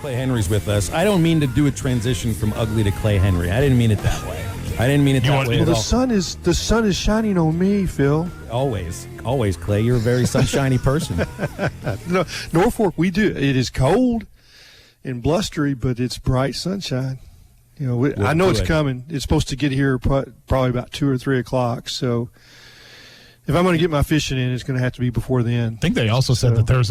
Clay Henry's with us. I don't mean to do a transition from ugly to Clay Henry. I didn't mean it that way. I didn't mean it that way at all. The sun is shining on me, Phil. Always, Clay. You're a very sunshiny person. No, Norfolk, we do. It is cold and blustery, but it's bright sunshine. You know, I know it's coming. It's supposed to get here probably about 2 or 3 o'clock. So if I'm going to get my fishing in, it's going to have to be before then. I think they also said that there's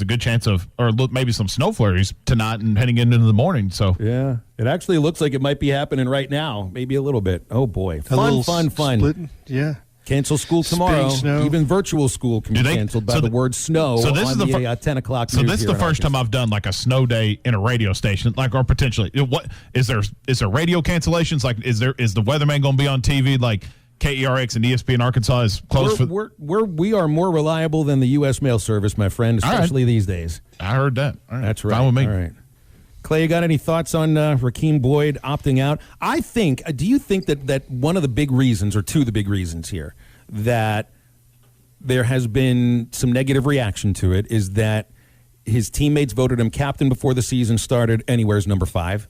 a good chance of, or maybe some snow flurries tonight and heading into the morning. So yeah, it actually looks like it might be happening right now. Maybe a little bit. Oh boy, fun. Splitting. Yeah. Cancel school tomorrow. Even virtual school can be canceled by the word snow on the 10 o'clock So news this is the first time I've done like a snow day in a radio station, like, or potentially. What is there radio cancellations? Like, is the weatherman going to be on TV? Like KERX and ESPN Arkansas is closed we are more reliable than the U.S. Mail Service, my friend, especially these days. I heard that. All right. That's right. Fine with me. All right. Clay, you got any thoughts on Rakeem Boyd opting out? Do you think that one of the big reasons, or two of the big reasons here, that there has been some negative reaction to it is that his teammates voted him captain before the season started, and he wears number 5?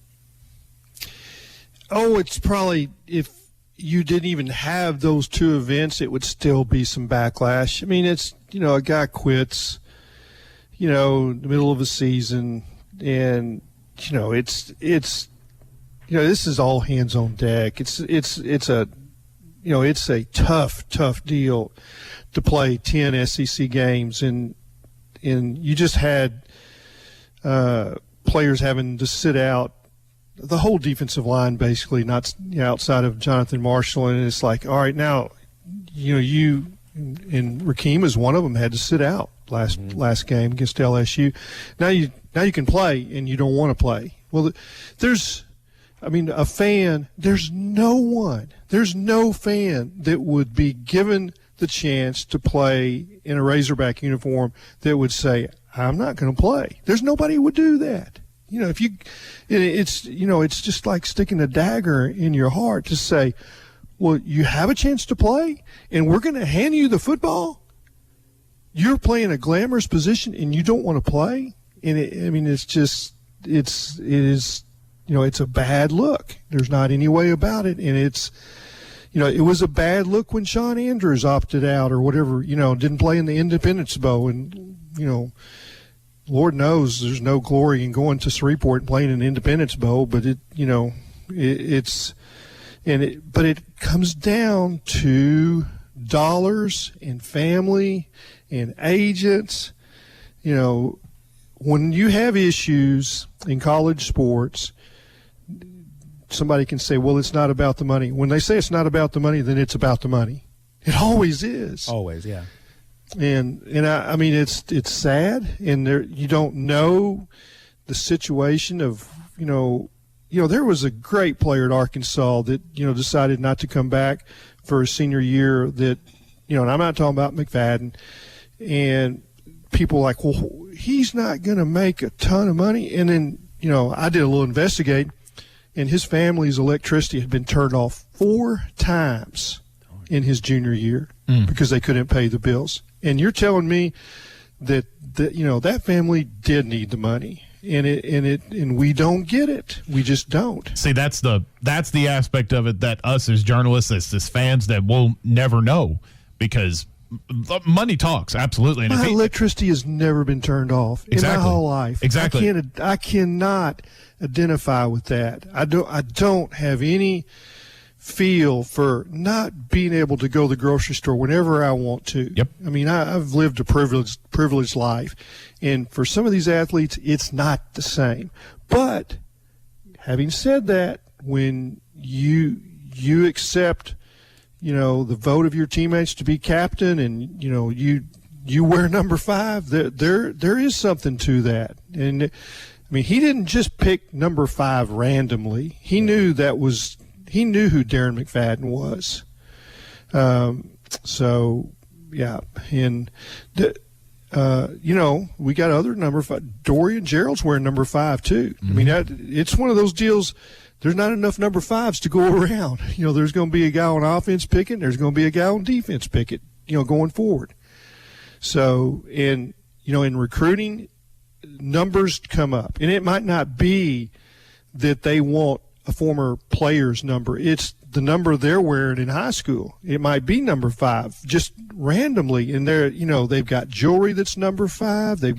Oh, it's probably, if you didn't even have those two events, it would still be some backlash. I mean, it's, a guy quits, in the middle of a season, and it's this is all hands on deck. It's a tough deal to play 10 SEC games, and you just had players having to sit out the whole defensive line, basically, not outside of Jonathan Marshall, and it's like, all right, now you and Rakeem is one of them, had to sit out last game against LSU. Now you can play, and you don't want to play. Well, there's no fan that would be given the chance to play in a Razorback uniform that would say, I'm not going to play. There's nobody who would do that. It's just like sticking a dagger in your heart to say, well, you have a chance to play, and we're going to hand you the football. You're playing a glamorous position, and you don't want to play. And it's a bad look. There's not any way about it. And it's, it was a bad look when Sean Andrews opted out or whatever, didn't play in the Independence Bowl. And, Lord knows there's no glory in going to Shreveport and playing in Independence Bowl, but it comes down to dollars and family and agents. When you have issues in college sports, somebody can say, well, it's not about the money. When they say it's not about the money, then it's about the money. It always is. Always, yeah. And I mean, it's sad, and you don't know the situation of, there was a great player at Arkansas that, decided not to come back for his senior year that, and I'm not talking about McFadden, and people are like, well, he's not going to make a ton of money. And then, I did a little investigating, and his family's electricity had been turned off 4 times in his junior year because they couldn't pay the bills. And you're telling me that that family did need the money, and we don't get it. We just don't. See, that's the aspect of it that us as journalists, as fans, that we'll never know, because money talks, absolutely. And my electricity has never been turned off in my whole life. Exactly. I cannot identify with that. I don't have any feel for not being able to go to the grocery store whenever I want to. Yep. I mean, I've lived a privileged life, and for some of these athletes, it's not the same. But having said that, when you accept, the vote of your teammates to be captain, and you wear number 5, there is something to that. And I mean, he didn't just pick number 5 randomly. He knew He knew who Darren McFadden was. And we got other number 5. Dorian Gerald's wearing number 5 too. Mm-hmm. I mean, it's one of those deals. There's not enough number 5s to go around. There's going to be a guy on offense picking. There's going to be a guy on defense picking. Going forward. So, in recruiting, numbers come up, and it might not be that they want a former player's number. It's the number they're wearing in high school. It might be number 5, just randomly. And they've got jewelry that's number 5. They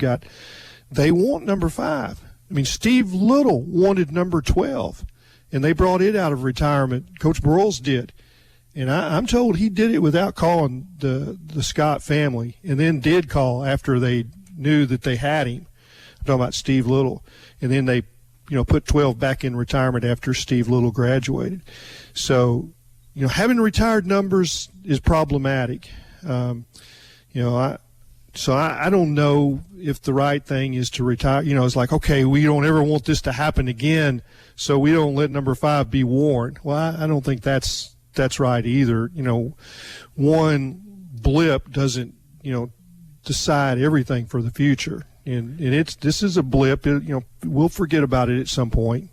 want number 5. I mean, Steve Little wanted number 12, and they brought it out of retirement. Coach Broyles did. And I'm told he did it without calling the Scott family, and then did call after they knew that they had him. I'm talking about Steve Little. And then they put 12 back in retirement after Steve Little graduated. So, having retired numbers is problematic. I don't know if the right thing is to retire. It's like, okay, we don't ever want this to happen again, so we don't let number 5 be worn. Well, I don't think that's right either. One blip doesn't, decide everything for the future. And this is a blip. We'll forget about it at some point.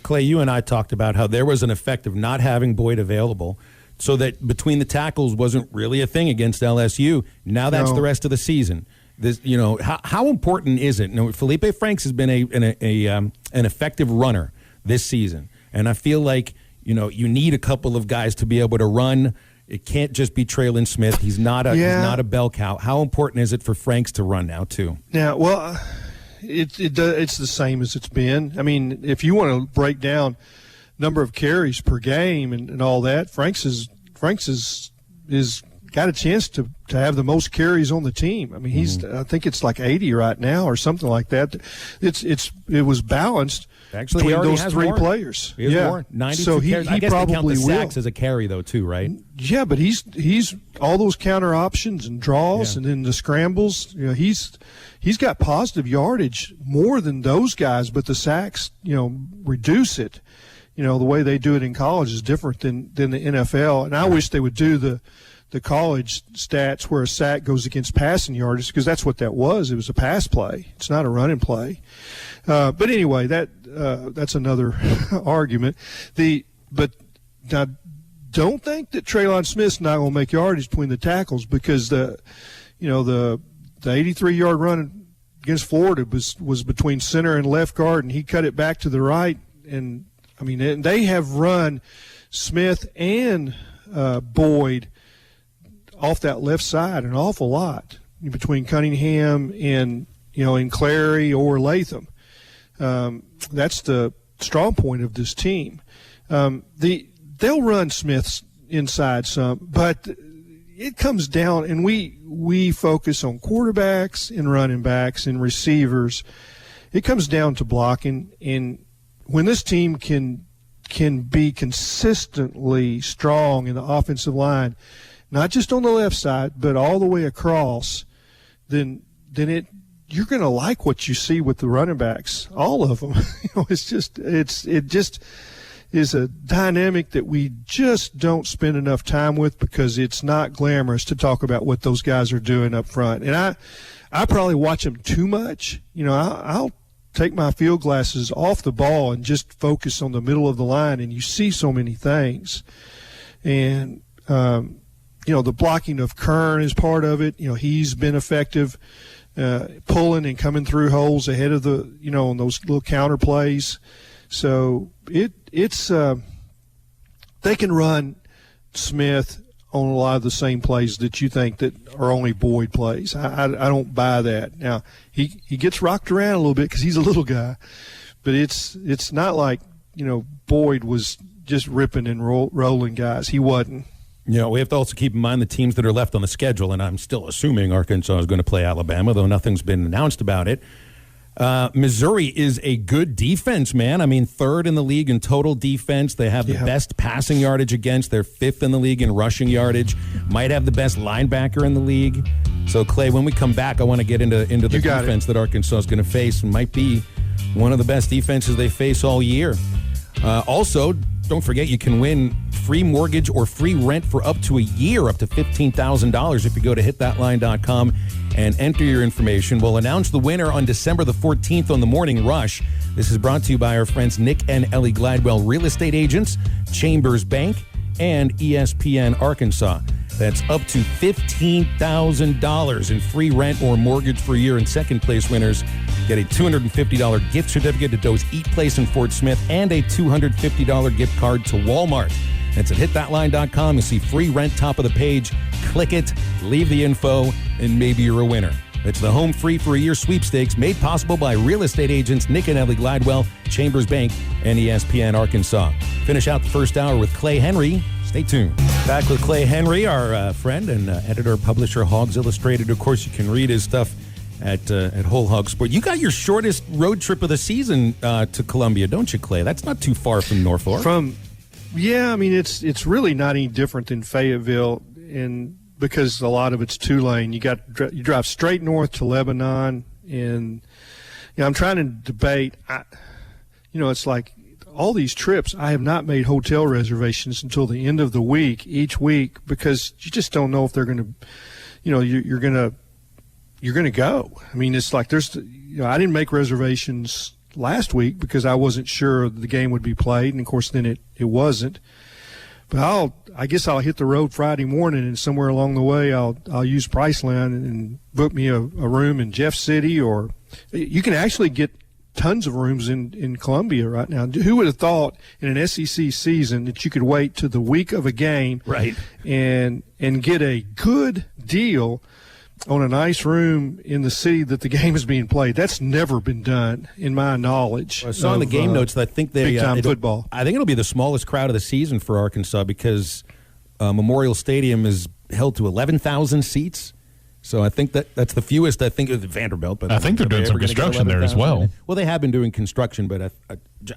Clay, you and I talked about how there was an effect of not having Boyd available, so that between the tackles wasn't really a thing against LSU. Now that's the rest of the season. This, how important is it? Feleipe Franks has been an effective runner this season, and I feel like you need a couple of guys to be able to run. It can't just be Traylon Smith. He's not a bell cow. How important is it for Franks to run now too? Yeah, well, it's the same as it's been. I mean, if you want to break down number of carries per game and all that, Franks is got a chance to have the most carries on the team. I mean, I think it's like 80 right now or something like that. It was balanced. Actually, between those 3 players. He has more. 92 so he carries. I guess probably they count the will. sacks as a carry though too, right? Yeah, but he's all those counter options and draws, and then the scrambles. He's got positive yardage more than those guys, but the sacks reduce it. The way they do it in college is different than the NFL, and I wish they would do the college stats where a sack goes against passing yardage, because that's what that was. It was a pass play. It's not a running play. But anyway, that's another argument. But now, don't think that Traylon Smith's not going to make yardage between the tackles, because the 83-yard run against Florida was between center and left guard, and he cut it back to the right. And I mean, and they have run Smith and Boyd off that left side an awful lot between Cunningham and Clary or Latham. That's the strong point of this team. They'll run Smith's inside some, but it comes down, and we focus on quarterbacks and running backs and receivers. It comes down to blocking, and when this team can be consistently strong in the offensive line, not just on the left side, but all the way across, then you're going to like what you see with the running backs, all of them. It just is a dynamic that we just don't spend enough time with, because it's not glamorous to talk about what those guys are doing up front. And I probably watch them too much. I'll take my field glasses off the ball and just focus on the middle of the line, and you see so many things. And the blocking of Kern is part of it. He's been effective pulling and coming through holes ahead of the, on those little counter plays. So it's they can run Smith on a lot of the same plays that you think that are only Boyd plays. I don't buy that. Now, he gets rocked around a little bit because he's a little guy, but it's not like, Boyd was just ripping and rolling guys. He wasn't. We have to also keep in mind the teams that are left on the schedule, and I'm still assuming Arkansas is going to play Alabama, though nothing's been announced about it. Missouri is a good defense, man. I mean, 3rd in the league in total defense. They have the best passing yardage against. They're 5th in the league in rushing yardage. Might have the best linebacker in the league. So, Clay, when we come back, I want to get into the defense that Arkansas is going to face. It might be one of the best defenses they face all year. Also, don't forget you can win free mortgage or free rent for up to a year, up to $15,000 if you go to hitthatline.com and enter your information. We'll announce the winner on December the 14th on the Morning Rush. This is brought to you by our friends Nick and Ellie Gladwell, real estate agents, Chambers Bank, and ESPN Arkansas. That's up to $15,000 in free rent or mortgage for a year, and second place winners Get a $250 gift certificate to Doe's Eat Place in Fort Smith and a $250 gift card to Walmart. That's at hitthatline.com. You see free rent top of the page. Click it, leave the info, and maybe you're a winner. It's the Home Free for a Year sweepstakes made possible by real estate agents Nick and Ellie Glidewell, Chambers Bank, and ESPN Arkansas. Finish out the first hour with Clay Henry. Stay tuned. Back with Clay Henry, our friend and editor, publisher, Hogs Illustrated. Of course, you can read his stuff at Whole Hog Sport. You got your shortest road trip of the season to Columbia, don't you, Clay? That's not too far from Norfolk. Yeah, I mean, it's really not any different than Fayetteville, because a lot of it's two-lane. You drive straight north to Lebanon, and I'm trying to debate. It's like all these trips. I have not made hotel reservations until the end of the week each week, because you just don't know if they're going to, you're going to go. I mean, it's like I didn't make reservations last week because I wasn't sure the game would be played, and of course then it wasn't. But I guess I'll hit the road Friday morning, and somewhere along the way I'll use Priceline and book me a room in Jeff City, or you can actually get tons of rooms in Columbia right now. Who would have thought in an SEC season that you could wait to the week of a game, right, and get a good deal on a nice room in the city that the game is being played? That's never been done, in my knowledge. I saw in the game notes that I think big-time football. I think it'll be the smallest crowd of the season for Arkansas, because Memorial Stadium is held to 11,000 seats. So I think that's the fewest. I think of Vanderbilt, but I think they're doing some construction there as well. Well, they have been doing construction, but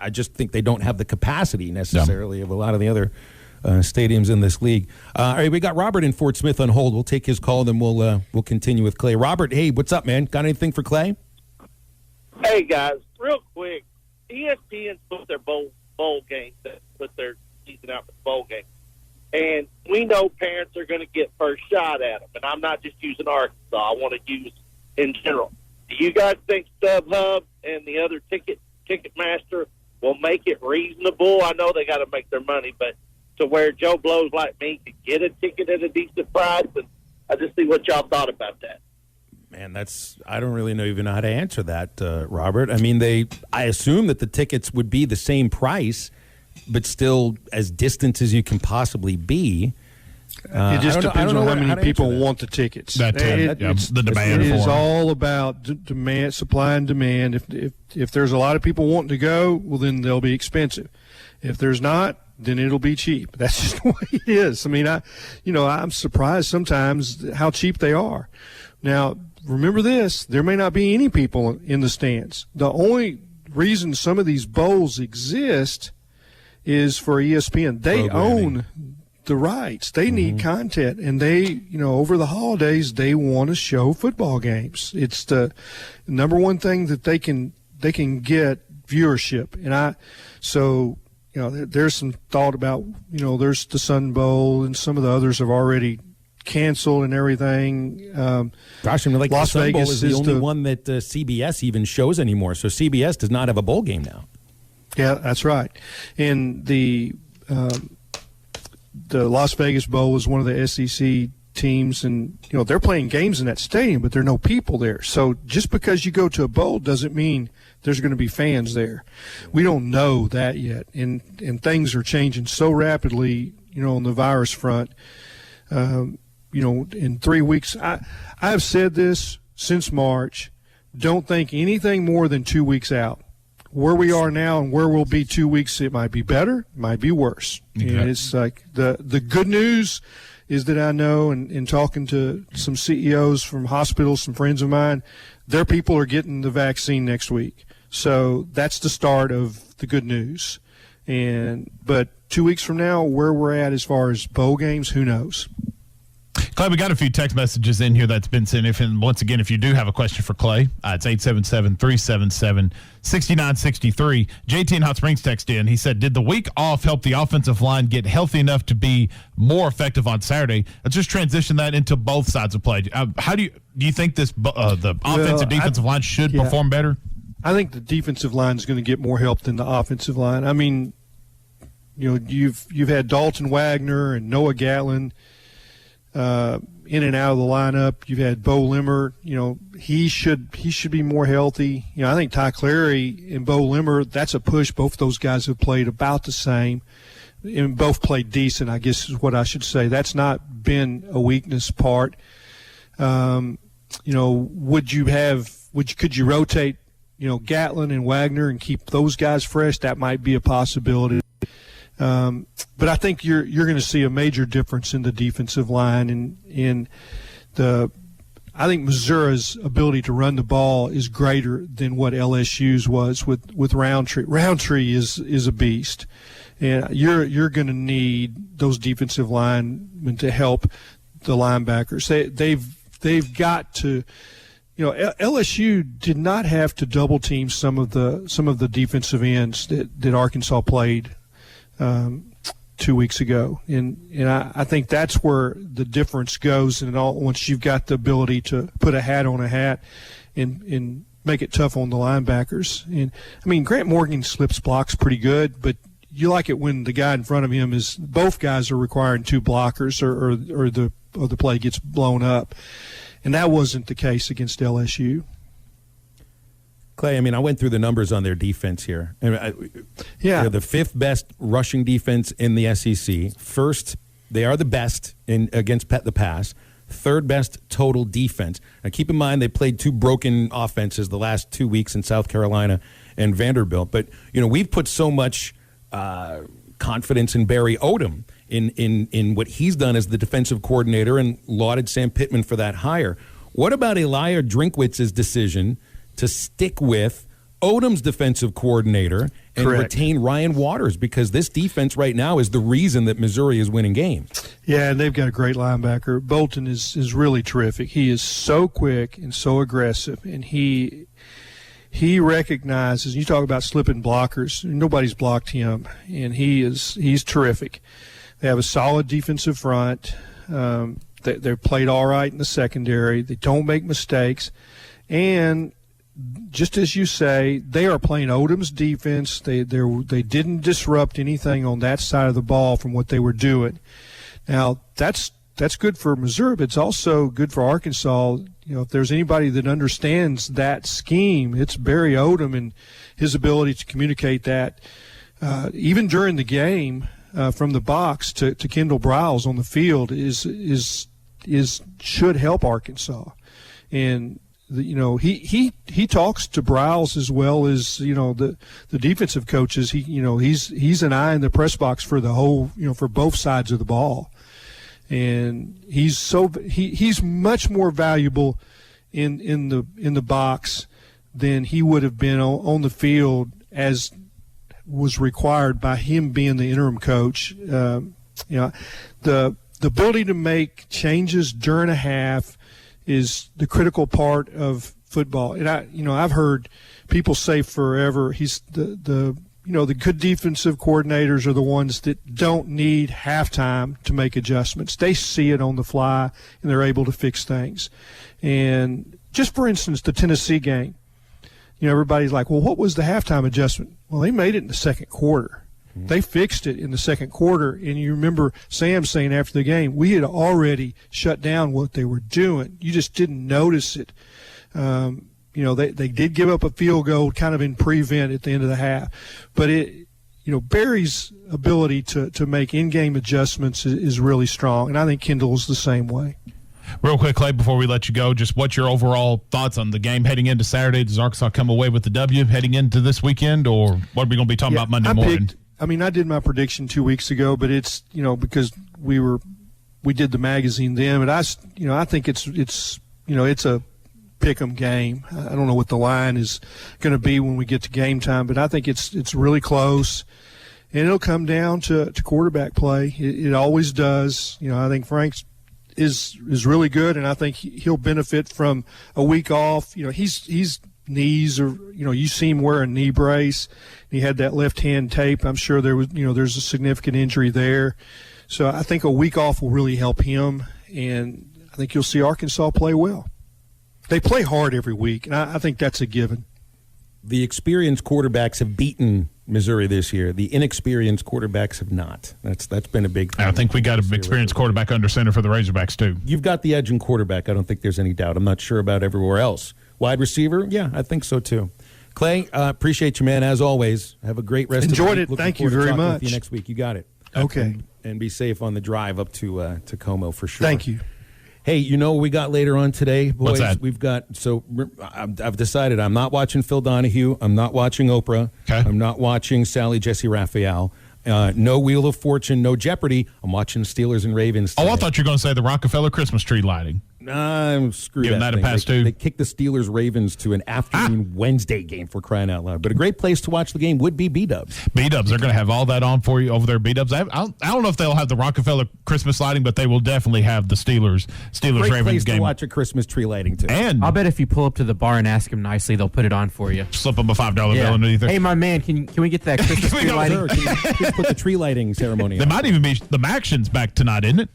I just think they don't have the capacity necessarily of a lot of the other stadiums in this league. All right, we got Robert in Fort Smith on hold. We'll take his call, then we'll continue with Clay. Robert, hey, what's up, man? Got anything for Clay? Hey, guys, real quick. ESPN put their bowl games, put their season out for the bowl game. And we know parents are going to get first shot at them. And I'm not just using Arkansas. I want to use in general. Do you guys think StubHub and the other Ticketmaster will make it reasonable? I know they got to make their money, but to where Joe Blows like me could get a ticket at a decent price? And I just see what y'all thought about that. Man, I don't really even know how to answer that, Robert. I mean, I assume that the tickets would be the same price, but still as distant as you can possibly be. It just depends on how many people want the tickets. The demand. It is all about demand, supply and demand. If there's a lot of people wanting to go, well, then they'll be expensive. If there's not, then it'll be cheap. That's just the way it is. I mean, I'm surprised sometimes how cheap they are. Now, remember this: there may not be any people in the stands. The only reason some of these bowls exist is for ESPN. They own the rights. They need content, and they, over the holidays, they want to show football games. It's the number one thing that they can get viewership. And there's some thought about, there's the Sun Bowl, and some of the others have already canceled and everything. Gosh, I mean, like Las the Sun Bowl Vegas is the only one that CBS even shows anymore. So CBS does not have a bowl game now. Yeah, that's right. And the Las Vegas Bowl is one of the SEC teams, and they're playing games in that stadium, but there are no people there. So just because you go to a bowl doesn't mean there's going to be fans there. We don't know that yet, and things are changing so rapidly, on the virus front. In 3 weeks, I've said this since March. Don't think anything more than 2 weeks out. Where we are now and where we'll be 2 weeks, it might be better, it might be worse. Okay. And it's like the good news is that I know, and in talking to some CEOs from hospitals, some friends of mine, their people are getting the vaccine next week. So that's the start of the good news. But 2 weeks from now, where we're at as far as bowl games, who knows? Clay, we got a few text messages in here that's been sent. And once again, if you do have a question for Clay, it's 877-377-6963. JT in Hot Springs texted in. He said, did the week off help the offensive line get healthy enough to be more effective on Saturday? Let's just transition that into both sides of play. How do you think the offensive defensive line should perform better? I think the defensive line is going to get more help than the offensive line. I mean, you've had Dalton Wagner and Noah Gatlin. in and out of the lineup. You've had Bo Limmer. He should be more healthy. I think Ty Clary and Bo Limmer, that's a push. Both those guys have played about the same, and both played decent, I guess is what I should say. That's not been a weakness part. Could you rotate, Gatlin and Wagner and keep those guys fresh? That might be a possibility. But I think you're going to see a major difference in the defensive line, and I think Missouri's ability to run the ball is greater than what LSU's was with Roundtree. Roundtree is a beast, and you're going to need those defensive linemen to help the linebackers. They've got to. LSU did not have to double team some of the defensive ends that Arkansas played 2 weeks ago, and I think that's where the difference goes. And once you've got the ability to put a hat on a hat and make it tough on the linebackers. And I mean, Grant Morgan slips blocks pretty good, but you like it when the guy in front of him is both guys are requiring two blockers, or the play gets blown up. And that wasn't the case against LSU. Clay, I mean, I went through the numbers on their defense here. Yeah. They're the fifth best rushing defense in the SEC. First, they are the best against the pass. Third best total defense. Now, keep in mind they played two broken offenses the last 2 weeks in South Carolina and Vanderbilt. But, we've put so much confidence in Barry Odom in what he's done as the defensive coordinator, and lauded Sam Pittman for that hire. What about Elia Drinkwitz's decision to stick with Odom's defensive coordinator and retain Ryan Waters? Because this defense right now is the reason that Missouri is winning games. Yeah, and they've got a great linebacker. Bolton is really terrific. He is so quick and so aggressive, and he recognizes. You talk about slipping blockers. Nobody's blocked him, and he's terrific. They have a solid defensive front. They're played all right in the secondary. They don't make mistakes. And just as you say, they are playing Odom's defense. They didn't disrupt anything on that side of the ball from what they were doing. Now, that's good for Missouri, but it's also good for Arkansas. If there's anybody that understands that scheme, it's Barry Odom, and his ability to communicate that even during the game. From the box to Kendall Briles on the field should help Arkansas, and he talks to Briles as well as the defensive coaches. He's an eye in the press box for the whole for both sides of the ball, and he's much more valuable in the box than he would have been on the field as was required by him being the interim coach. The ability to make changes during a half is the critical part of football. And I've heard people say forever he's the good defensive coordinators are the ones that don't need halftime to make adjustments. They see it on the fly and they're able to fix things. And just for instance, the Tennessee game. Everybody's like, well, what was the halftime adjustment? Well, they made it in the second quarter. Mm-hmm. They fixed it in the second quarter. And you remember Sam saying after the game, we had already shut down what they were doing. You just didn't notice it. They did give up a field goal kind of in prevent at the end of the half. But Barry's ability to make in-game adjustments is really strong. And I think Kendall's the same way. Real quick, Clay, before we let you go, just what's your overall thoughts on the game heading into Saturday? Does Arkansas come away with the W heading into this weekend, or what are we going to be talking about Monday morning? I did my prediction 2 weeks ago, but it's because we did the magazine then, but I think it's a pick'em game. I don't know what the line is going to be when we get to game time, but I think it's really close, and it'll come down to quarterback play. It always does. I think Franks is really good, and I think he'll benefit from a week off. He's knees, or you see him wear a knee brace. He had that left hand tape. I'm sure there's a significant injury there, so I think a week off will really help him, and I think you'll see Arkansas play well. They play hard every week, and I think that's a given. The experienced quarterbacks have beaten Missouri this year. The inexperienced quarterbacks have not. That's been a big thing. I think we got an experienced quarterback under center for the Razorbacks, too. You've got the edge in quarterback. I don't think there's any doubt. I'm not sure about everywhere else. Wide receiver? Yeah, I think so, too. Clay, appreciate you, man, as always. Have a great rest of the week. Enjoyed it. Looking Thank you forward to very talking much. with you next week. You got it. Okay. And be safe on the drive up to Como for sure. Thank you. Hey, you know what we got later on today, boys? What's that? We've got, I've decided I'm not watching Phil Donahue. I'm not watching Oprah. Okay. I'm not watching Sally Jesse Raphael. No Wheel of Fortune, no Jeopardy. I'm watching Steelers and Ravens today. Oh, I thought you were going to say the Rockefeller Christmas tree lighting. Screw Giving that a pass, too. They kicked the Steelers Ravens to an afternoon Wednesday game, for crying out loud. But a great place to watch the game would be B-Dubs. B-Dubs, they're going to have all that on for you over there. B-Dubs. I don't know if they'll have the Rockefeller Christmas lighting, but they will definitely have the Steelers Great Ravens place game. to watch a Christmas tree lighting too. And I'll bet if you pull up to the bar and ask them nicely, they'll put it on for you. slip them a $5 bill underneath there. Hey, my man, can we get that Christmas tree lighting? Sure, just put the tree lighting ceremony They on. might even be the Mactions back tonight, isn't it?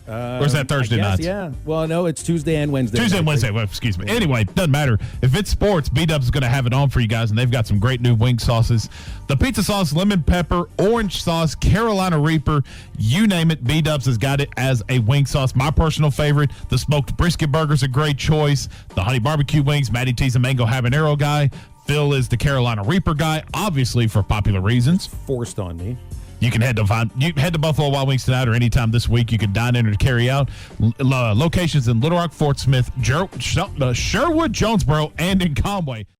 Or is that Thursday I guess, night? Yeah. Well, no, it's Tuesday and Wednesday. Tuesday and Wednesday. Well, excuse me. Anyway, doesn't matter. If it's sports, B-Dubs is going to have it on for you guys, and they've got some great new wing sauces. The pizza sauce, lemon pepper, orange sauce, Carolina Reaper, you name it, B-Dubs has got it as a wing sauce. My personal favorite, the smoked brisket burger's a great choice. The honey barbecue wings, Matty T's a mango habanero guy. Phil is the Carolina Reaper guy, obviously for popular reasons. Forced on me. You can head to Buffalo Wild Wings tonight or anytime this week. You can dine in or carry out. Locations in Little Rock, Fort Smith, Sherwood, Jonesboro, and in Conway.